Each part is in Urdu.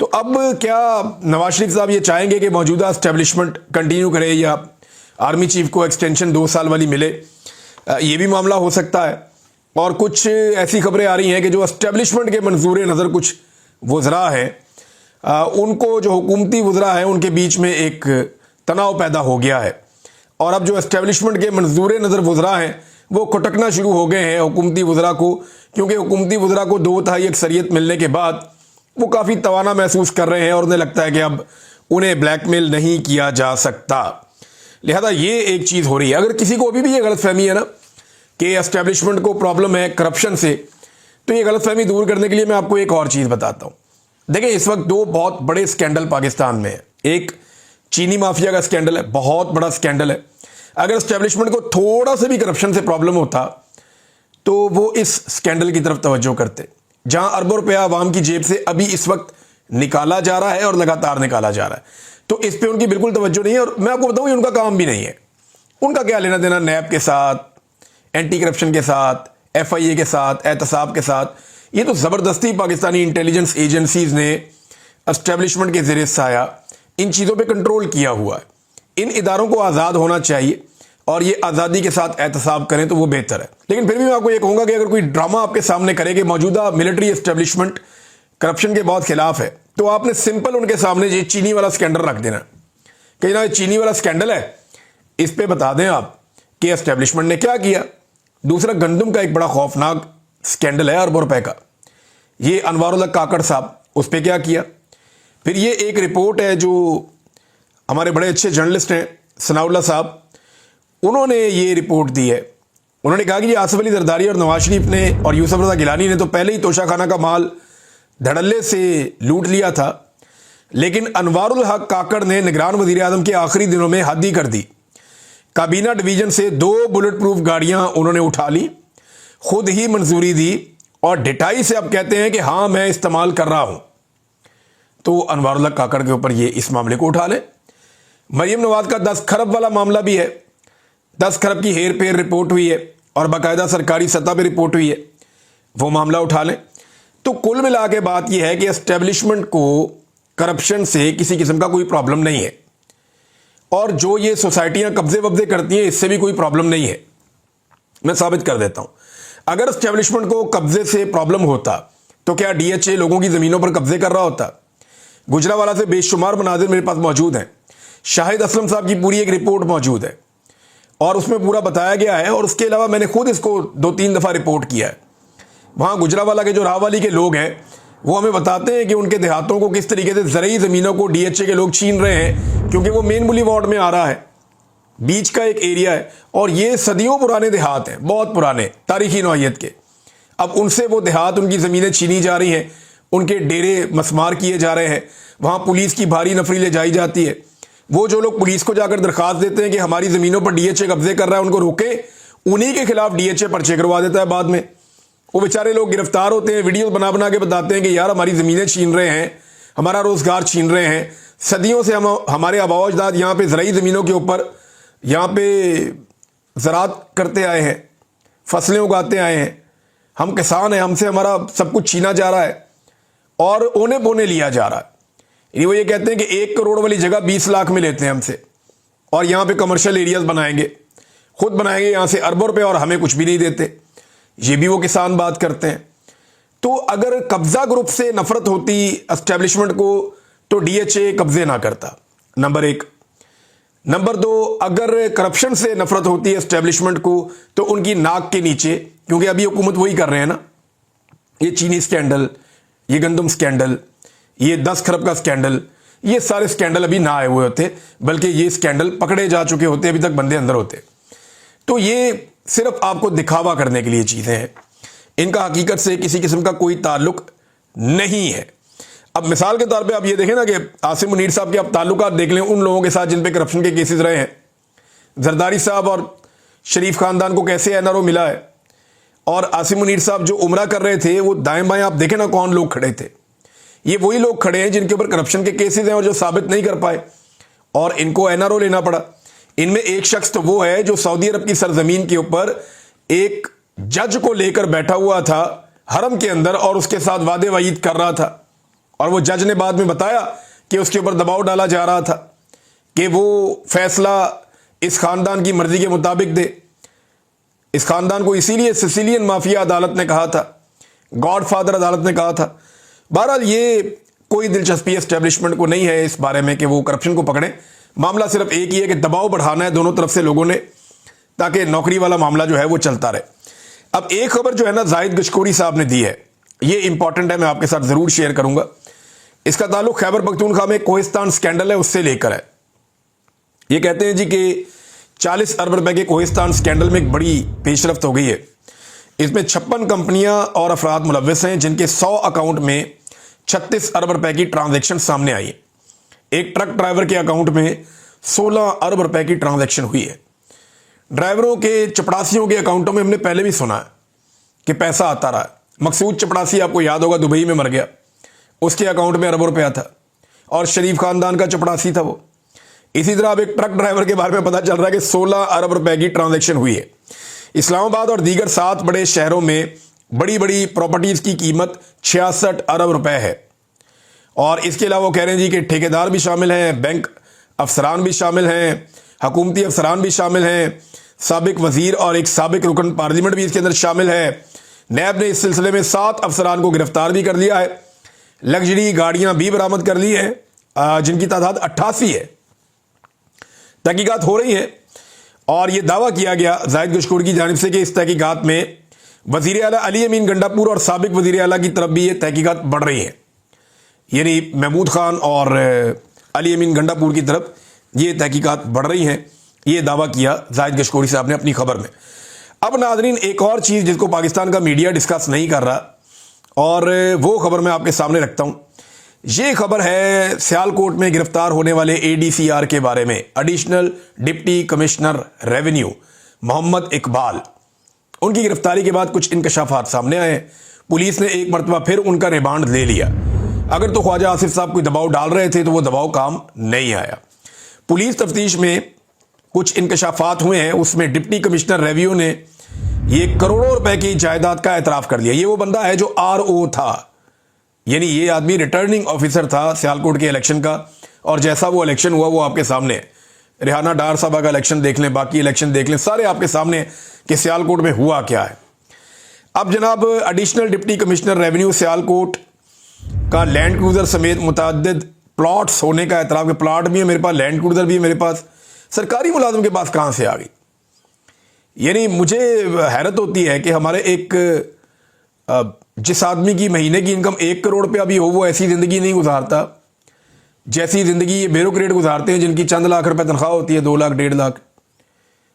تو اب کیا نواز شریف صاحب یہ چاہیں گے کہ موجودہ اسٹیبلشمنٹ کنٹینیو کرے یا آرمی چیف کو ایکسٹینشن 2 سال والی ملے؟ یہ بھی معاملہ ہو سکتا ہے. اور کچھ ایسی خبریں آ رہی ہیں کہ جو اسٹیبلشمنٹ کے منظور نظر کچھ وزراء ہیں ان کو جو حکومتی وزراء ہیں ان کے بیچ میں ایک تناؤ پیدا ہو گیا ہے، اور اب جو اسٹیبلشمنٹ کے منظور نظر وزراء ہیں وہ کھٹکنا شروع ہو گئے ہیں حکومتی وزراء کو، کیونکہ حکومتی وزراء کو 2/3 اکثریت ملنے کے بعد وہ کافی توانا محسوس کر رہے ہیں اور انہیں لگتا ہے کہ اب انہیں بلیک میل نہیں کیا جا سکتا. لہذا یہ ایک چیز ہو رہی ہے. اگر کسی کو ابھی بھی یہ غلط فہمی ہے نا کہ اسٹیبلشمنٹ کو پرابلم ہے کرپشن سے، تو یہ غلط فہمی دور کرنے کے لیے میں آپ کو ایک اور چیز بتاتا ہوں. دیکھیں اس وقت 2 بہت بڑے سکینڈل پاکستان میں ہیں. ایک چینی مافیا کا سکینڈل ہے، بہت بڑا سکینڈل ہے. اگر اسٹیبلشمنٹ کو تھوڑا سا بھی کرپشن سے پرابلم ہوتا تو وہ اس سکینڈل کی طرف توجہ کرتے، جہاں اربوں روپیہ عوام کی جیب سے ابھی اس وقت نکالا جا رہا ہے اور لگاتار نکالا جا رہا ہے. تو اس پہ ان کی بالکل توجہ نہیں ہے، اور میں آپ کو بتاؤں یہ ان کا کام بھی نہیں ہے. ان کا کیا لینا دینا نیب کے ساتھ، اینٹی کرپشن کے ساتھ، FIA کے ساتھ، احتساب کے ساتھ. یہ تو زبردستی پاکستانی انٹیلیجنس ایجنسیز نے اسٹیبلشمنٹ کے زیر سایہ ان چیزوں پہ کنٹرول کیا ہوا ہے. ان اداروں کو آزاد ہونا چاہیے اور یہ آزادی کے ساتھ احتساب کریں تو وہ بہتر ہے. لیکن پھر بھی میں آپ کو یہ کہوں گا کہ اگر کوئی ڈرامہ آپ کے سامنے کرے کہ موجودہ ملٹری اسٹیبلشمنٹ کرپشن کے بہت خلاف ہے، تو آپ نے سمپل ان کے سامنے یہ چینی والا سکینڈل رکھ دینا کہ جناب یہ چینی والا سکینڈل ہے، اس پہ بتا دیں آپ کہ اسٹیبلشمنٹ نے کیا کیا. دوسرا گندم کا ایک بڑا خوفناک سکینڈل ہے اربوں روپے کا، یہ انوار اللہ کاکڑ صاحب اس پہ کیا کیا. پھر یہ ایک رپورٹ ہے جو ہمارے بڑے اچھے جرنلسٹ ہیں ثناء اللہ صاحب، انہوں نے یہ رپورٹ دی ہے. انہوں نے کہا کہ یہ آصف علی زرداری اور نواز شریف نے اور یوسف رضا گیلانی نے تو پہلے ہی توشہ خانہ کا مال دھڑلے سے لوٹ لیا تھا، لیکن انوار الحق کاکڑ نے نگران وزیر اعظم کے آخری دنوں میں حد ہی کر دی. کابینہ ڈویژن سے 2 بلٹ پروف گاڑیاں انہوں نے اٹھا لی، خود ہی منظوری دی اور ڈٹائی سے اب کہتے ہیں کہ ہاں میں استعمال کر رہا ہوں. تو انوار الحق کاکڑ کے اوپر یہ اس معاملے کو اٹھا لیں. مریم نواز کا 10 کھرب والا معاملہ بھی ہے، 10 کھرب کی ہیر پھیر رپورٹ ہوئی ہے اور باقاعدہ سرکاری سطح پہ رپورٹ ہوئی ہے، وہ معاملہ اٹھا لیں. تو کل ملا کے بات یہ ہے کہ اسٹیبلشمنٹ کو کرپشن سے کسی قسم کا کوئی پرابلم نہیں ہے، اور جو یہ سوسائٹیاں قبضے وبضے کرتی ہیں اس سے بھی کوئی پرابلم نہیں ہے. میں ثابت کر دیتا ہوں. اگر اسٹیبلشمنٹ کو قبضے سے پرابلم ہوتا تو کیا DHA لوگوں کی زمینوں پر قبضے کر رہا ہوتا؟ گجرانوالہ سے بے شمار مناظر میرے پاس موجود ہیں، شاہد اسلم صاحب کی پوری ایک رپورٹ موجود ہے اور اس میں پورا بتایا گیا ہے، اور اس کے علاوہ میں نے خود اس کو 2-3 دفعہ رپورٹ کیا ہے. وہاں گجرانوالہ کے جو راہوالی کے لوگ ہیں وہ ہمیں بتاتے ہیں کہ ان کے دیہاتوں کو کس طریقے سے زرعی زمینوں کو DHA کے لوگ چھین رہے ہیں، کیونکہ وہ مین بلی وارڈ میں آ رہا ہے، بیچ کا ایک ایریا ہے، اور یہ صدیوں پرانے دیہات ہیں، بہت پرانے تاریخی نوعیت کے. اب ان سے وہ دیہات، ان کی زمینیں چھینی جا رہی ہیں، ان کے ڈیرے مسمار کیے جا رہے ہیں، وہاں پولیس کی بھاری نفری لے جائی جاتی ہے. وہ جو لوگ پولیس کو جا کر درخواست دیتے ہیں کہ ہماری زمینوں پر DHA قبضے کر رہا ہے ان کو روکے، انہی کے خلاف DHA پرچے کروا دیتا ہے بعد میں. وہ بیچارے لوگ گرفتار ہوتے ہیں، ویڈیوز بنا بنا کے بتاتے ہیں کہ یار ہماری زمینیں چھین رہے ہیں، ہمارا روزگار چھین رہے ہیں، صدیوں سے ہمارے آباء و اجداد یہاں پہ زرعی زمینوں کے اوپر یہاں پہ زراعت کرتے آئے ہیں، فصلیں اگاتے آئے ہیں، ہم کسان ہیں، ہم سے ہمارا سب کچھ چھینا جا رہا ہے اور اونے بونے لیا جا رہا ہے. یعنی وہ یہ کہتے ہیں کہ 1 کروڑ والی جگہ 20 لاکھ میں لیتے ہیں ہم سے، اور یہاں پہ کمرشل ایریاز بنائیں گے، خود بنائیں گے یہاں سے اربوں روپے، اور ہمیں کچھ بھی نہیں دیتے. یہ بھی وہ کسان بات کرتے ہیں. تو اگر قبضہ گروپ سے نفرت ہوتی اسٹیبلشمنٹ کو تو DHA قبضے نہ کرتا، نمبر 1. نمبر 2، اگر کرپشن سے نفرت ہوتی ہے اسٹیبلشمنٹ کو تو ان کی ناک کے نیچے، کیونکہ ابھی حکومت وہی کر رہے ہیں نا، یہ چینی سکینڈل، یہ گندم سکینڈل، یہ 10 کھرب کا سکینڈل، یہ سارے سکینڈل ابھی نہ آئے ہوئے ہوتے، بلکہ یہ سکینڈل پکڑے جا چکے ہوتے، ابھی تک بندے اندر ہوتے. تو یہ صرف آپ کو دکھاوا کرنے کے لیے چیزیں ہیں، ان کا حقیقت سے کسی قسم کا کوئی تعلق نہیں ہے. اب مثال کے طور پہ آپ یہ دیکھیں نا کہ عاصم منیر صاحب کے آپ تعلقات دیکھ لیں ان لوگوں کے ساتھ جن پہ کرپشن کے کیسز رہے ہیں. زرداری صاحب اور شریف خاندان کو کیسے NRO ملا ہے، اور عاصم منیر صاحب جو عمرہ کر رہے تھے وہ دائیں بائیں آپ دیکھیں نا کون لوگ کھڑے تھے. یہ وہی لوگ کھڑے ہیں جن کے اوپر کرپشن کے کیسز ہیں اور جو ثابت نہیں کر پائے اور ان کو NRO لینا پڑا. ان میں ایک شخص تو وہ ہے جو سعودی عرب کی سرزمین کے اوپر ایک جج کو لے کر بیٹھا ہوا تھا حرم کے اندر اور اس کے ساتھ وعدے وعید کر رہا تھا، اور وہ جج نے بعد میں بتایا کہ اس کے اوپر دباؤ ڈالا جا رہا تھا کہ وہ فیصلہ اس خاندان کی مرضی کے مطابق دے. اس خاندان کو اسی لیے سسیلین مافیا عدالت نے کہا تھا, گاڈ فادر عدالت نے کہا تھا. بہرحال یہ کوئی دلچسپی اسٹیبلشمنٹ کو نہیں ہے اس بارے میں کہ وہ کرپشن کو پکڑیں. معاملہ صرف ایک ہی ہے کہ دباؤ بڑھانا ہے دونوں طرف سے لوگوں نے, تاکہ نوکری والا معاملہ جو ہے وہ چلتا رہے. اب ایک خبر جو ہے نا زاہد گشکوری صاحب نے دی ہے, یہ امپورٹنٹ ہے, میں آپ کے ساتھ ضرور شیئر کروں گا. اس کا تعلق خیبر پختونخوا میں کوہستان سکینڈل ہے اس سے لے کر ہے. یہ کہتے ہیں جی کہ 40 ارب روپے کے کوہستان سکینڈل میں ایک بڑی پیش رفت ہو گئی ہے. اس میں 56 کمپنیاں اور افراد ملوث ہیں جن کے 100 اکاؤنٹ میں 36 ارب روپے کی ٹرانزیکشن سامنے آئی ہے. ایک ٹرک ڈرائیور کے اکاؤنٹ میں 16 ارب روپے کی ٹرانزیکشن ہوئی ہے. ڈرائیوروں کے چپڑاسیوں کے اکاؤنٹوں میں ہم نے پہلے بھی سنا ہے کہ پیسہ آتا رہا ہے. مقصود چپڑاسی آپ کو یاد ہوگا دبئی میں مر گیا, اس کے اکاؤنٹ میں اربوں روپیہ تھا اور شریف خاندان کا چپڑاسی تھا وہ. اسی طرح اب ایک ٹرک ڈرائیور کے بارے میں پتا چل رہا ہے کہ 16 ارب روپے کی ٹرانزیکشن ہوئی ہے. اسلام آباد اور دیگر 7 بڑے شہروں میں بڑی بڑی پراپرٹیز کی قیمت 66 ارب روپے ہے. اور اس کے علاوہ وہ کہہ رہے ہیں جی کہ ٹھیکیدار بھی شامل ہیں, بینک افسران بھی شامل ہیں, حکومتی افسران بھی شامل ہیں, سابق وزیر اور ایک سابق رکن پارلیمنٹ بھی اس کے اندر شامل ہے. نیب نے اس سلسلے میں 7 افسران کو گرفتار بھی کر لیا ہے. لگژری گاڑیاں بھی برآمد کر لی ہیں جن کی تعداد 88 ہے. تحقیقات ہو رہی ہیں اور یہ دعویٰ کیا گیا زاہد گشکور کی جانب سے کہ اس تحقیقات میں وزیر اعلیٰ علی امین گنڈا پور اور سابق وزیر اعلیٰ کی طرف بھی یہ تحقیقات بڑھ رہی ہیں. یعنی محمود خان اور علی امین گنڈا پور کی طرف یہ تحقیقات بڑھ رہی ہیں. یہ دعویٰ کیا زاہد گشکوری صاحب نے اپنی خبر میں. اب ناظرین ایک اور چیز جس کو پاکستان کا میڈیا ڈسکس نہیں کر رہا اور وہ خبر میں آپ کے سامنے رکھتا ہوں. یہ خبر ہے سیالکوٹ میں گرفتار ہونے والے ADCR کے بارے میں, ایڈیشنل ڈپٹی کمشنر ریونیو محمد اقبال. ان کی گرفتاری کے بعد کچھ انکشافات سامنے آئے ہیں. پولیس نے ایک مرتبہ پھر ان کا ریمانڈ لے لیا. اگر تو خواجہ آصف صاحب کوئی دباؤ ڈال رہے تھے تو وہ دباؤ کام نہیں آیا. پولیس تفتیش میں کچھ انکشافات ہوئے ہیں. اس میں ڈپٹی کمشنر ریونیو نے یہ کروڑوں روپے کی جائیداد کا اعتراف کر لیا. یہ وہ بندہ ہے جو RO تھا, یعنی یہ آدمی ریٹرننگ آفیسر تھا سیالکوٹ کے الیکشن کا, اور جیسا وہ الیکشن ہوا وہ آپ کے سامنے ہے. ریحانہ ڈار صاحبہ کا الیکشن دیکھ لیں, باقی الیکشن دیکھ لیں, سارے آپ کے سامنے کہ سیالکوٹ میں ہوا کیا ہے. اب جناب additional deputy commissioner revenue Sialkot کا لینڈ کروزر سمیت متعدد پلاٹس ہونے کا اعتراف, کہ پلاٹ بھی ہے میرے پاس, لینڈ کروزر بھی ہے میرے پاس, سرکاری ملازم کے پاس کہاں سے آ گئی. یعنی مجھے حیرت ہوتی ہے کہ ہمارے ایک جس آدمی کی مہینے کی انکم 1 کروڑ روپیہ بھی ہو وہ ایسی زندگی نہیں گزارتا جیسی زندگی یہ بیوروکریٹ گزارتے ہیں جن کی چند لاکھ روپے تنخواہ ہوتی ہے, 2 لاکھ 1.5 لاکھ,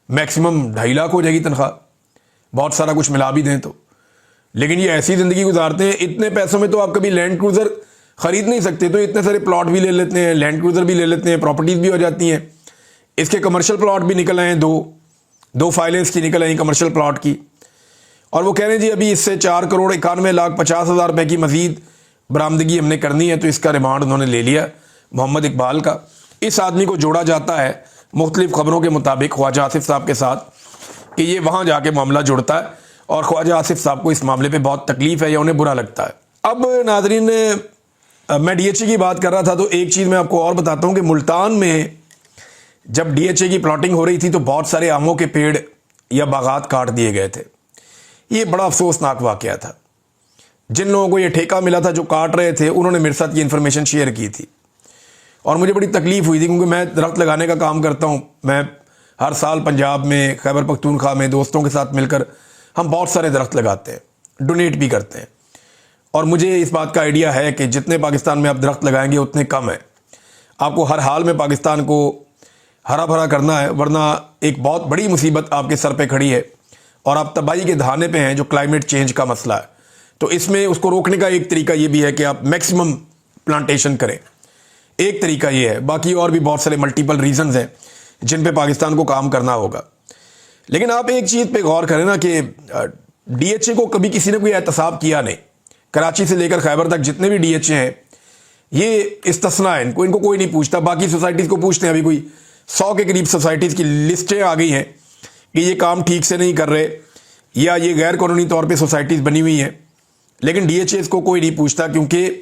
میکسیمم 2.5 لاکھ ہو جائے گی تنخواہ, بہت سارا کچھ ملا بھی دیں تو. لیکن یہ ایسی زندگی گزارتے ہیں. اتنے پیسوں میں تو آپ کبھی لینڈ کروزر خرید نہیں سکتے, تو اتنے سارے پلاٹ بھی لے لیتے ہیں, لینڈ کروزر بھی لے لیتے ہیں, پراپرٹیز بھی ہو جاتی ہیں. اس کے کمرشل پلاٹ بھی نکل آئے ہیں, دو فائلیں اس کی نکل آئیں کمرشل پلاٹ کی. اور وہ کہہ رہے ہیں جی ابھی اس سے 4 کروڑ 91 لاکھ 50,000 روپے کی مزید برآمدگی ہم نے کرنی ہے. تو اس کا ریمانڈ انہوں نے لے لیا محمد اقبال کا. اس آدمی کو جوڑا جاتا ہے مختلف خبروں کے مطابق خواجہ آصف صاحب کے ساتھ کہ یہ وہاں جا کے معاملہ جڑتا ہے, اور خواجہ آصف صاحب کو اس معاملے پہ بہت تکلیف ہے یا انہیں برا لگتا ہے. اب ناظرین میں DHA کی بات کر رہا تھا تو ایک چیز میں آپ کو اور بتاتا ہوں کہ ملتان میں جب DHA کی پلاٹنگ ہو رہی تھی تو بہت سارے آموں کے پیڑ یا باغات کاٹ دیے گئے تھے. یہ بڑا افسوسناک واقعہ تھا. جن لوگوں کو یہ ٹھیکہ ملا تھا جو کاٹ رہے تھے انہوں نے میرے ساتھ یہ انفارمیشن شیئر کی تھی اور مجھے بڑی تکلیف ہوئی تھی, کیونکہ میں درخت لگانے کا کام کرتا ہوں. میں ہر سال پنجاب میں خیبر پختونخوا میں دوستوں کے ساتھ مل کر ہم بہت سارے درخت لگاتے ہیں, ڈونیٹ بھی کرتے ہیں. اور مجھے اس بات کا آئیڈیا ہے کہ جتنے پاکستان میں آپ درخت لگائیں گے اتنے کم ہیں. آپ کو ہر حال میں پاکستان کو ہرا بھرا کرنا ہے, ورنہ ایک بہت بڑی مصیبت آپ کے سر پہ کھڑی ہے اور آپ تباہی کے دہانے پہ ہیں جو کلائمیٹ چینج کا مسئلہ ہے. تو اس میں اس کو روکنے کا ایک طریقہ یہ بھی ہے کہ آپ میکسیمم پلانٹیشن کریں. ایک طریقہ یہ ہے, باقی اور بھی بہت سارے ملٹیپل ریزنز ہیں جن پہ پاکستان کو کام کرنا ہوگا. لیکن آپ ایک چیز پہ غور کریں نا کہ DHA کو کبھی کسی نے کوئی احتساب کیا نہیں. کراچی سے لے کر خیبر تک جتنے بھی DHA ہیں یہ استثناء ہے, ان کو کوئی نہیں پوچھتا. باقی سوسائٹیز کو پوچھتے ہیں. ابھی کوئی 100 کے قریب سوسائٹیز کی لسٹیں آ گئی ہیں کہ یہ کام ٹھیک سے نہیں کر رہے یا یہ غیر قانونی طور پہ سوسائٹیز بنی ہوئی ہیں, لیکن DHA اس کو کوئی نہیں پوچھتا کیونکہ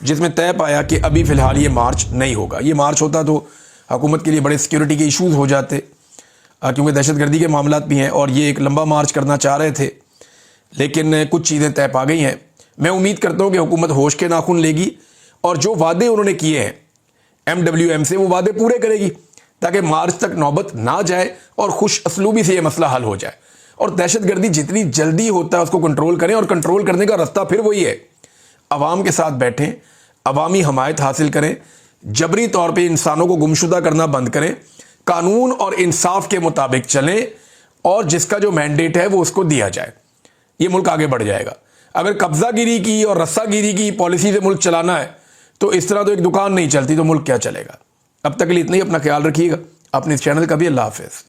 جس میں طے پایا کہ ابھی فی الحال یہ مارچ نہیں ہوگا. یہ مارچ ہوتا تو حکومت کے لیے بڑے سیکیورٹی کے ایشوز ہو جاتے کیونکہ دہشت گردی کے معاملات بھی ہیں اور یہ ایک لمبا مارچ کرنا چاہ رہے تھے, لیکن کچھ چیزیں طے پا گئی ہیں. میں امید کرتا ہوں کہ حکومت ہوش کے ناخن لے گی اور جو وعدے انہوں نے کیے ہیں MWM سے وہ وعدے پورے کرے گی تاکہ مارچ تک نوبت نہ جائے اور خوش اسلوبی سے یہ مسئلہ حل ہو جائے. اور دہشت گردی جتنی جلدی ہوتا ہے اس کو کنٹرول کریں, اور کنٹرول کرنے کا راستہ پھر وہی ہے, عوام کے ساتھ بیٹھیں, عوامی حمایت حاصل کریں, جبری طور پہ انسانوں کو گمشدہ کرنا بند کریں, قانون اور انصاف کے مطابق چلیں, اور جس کا جو مینڈیٹ ہے وہ اس کو دیا جائے. یہ ملک آگے بڑھ جائے گا. اگر قبضہ گیری کی اور رسہ گیری کی پالیسی سے ملک چلانا ہے تو اس طرح تو ایک دکان نہیں چلتی, تو ملک کیا چلے گا. اب تک کے لیے اتنا ہی. اپنا خیال رکھیے گا, اپنے اس چینل کا بھی. اللہ حافظ.